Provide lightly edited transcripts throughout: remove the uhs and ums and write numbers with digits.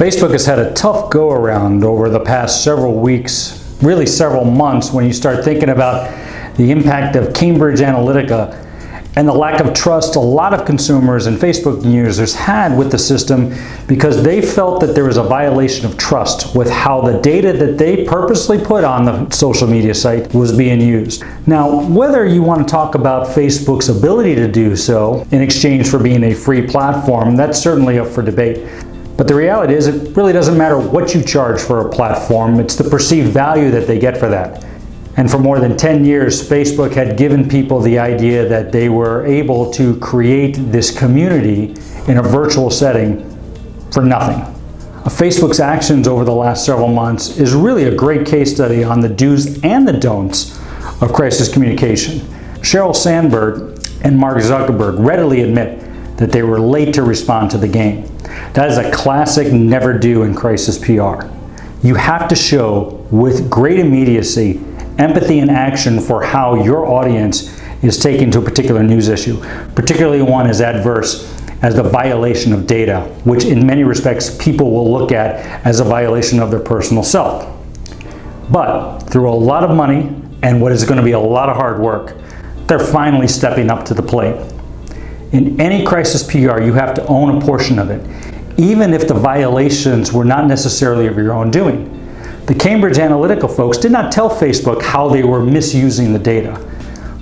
Facebook has had a tough go-around over the past several weeks, really several months, when you start thinking about the impact of Cambridge Analytica and the lack of trust a lot of consumers and Facebook users had with the system because they felt that there was a violation of trust with how the data that they purposely put on the social media site was being used. Now, whether you want to talk about Facebook's ability to do so in exchange for being a free platform, that's certainly up for debate. But the reality is it really doesn't matter what you charge for a platform, it's the perceived value that they get for that. And for more than 10 years, Facebook had given people the idea that they were able to create this community in a virtual setting for nothing. Facebook's actions over the last several months is really a great case study on the do's and the don'ts of crisis communication. Sheryl Sandberg and Mark Zuckerberg readily admit that they were late to respond to the game. That is a classic never do in crisis PR. You have to show with great immediacy empathy and action for how your audience is taking to a particular news issue, particularly one as adverse as the violation of data, which in many respects people will look at as a violation of their personal self. But through a lot of money and what is going to be a lot of hard work, they're finally stepping up to the plate. In any crisis PR, you have to own a portion of it, even if the violations were not necessarily of your own doing. The Cambridge Analytica folks did not tell Facebook how they were misusing the data,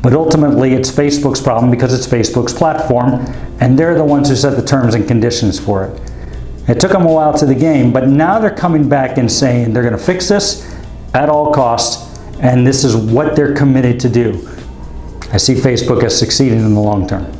but ultimately it's Facebook's problem because it's Facebook's platform, and they're the ones who set the terms and conditions for it. It took them a while to the game, but now they're coming back and saying they're going to fix this at all costs, and this is what they're committed to do. I see Facebook as succeeding in the long term.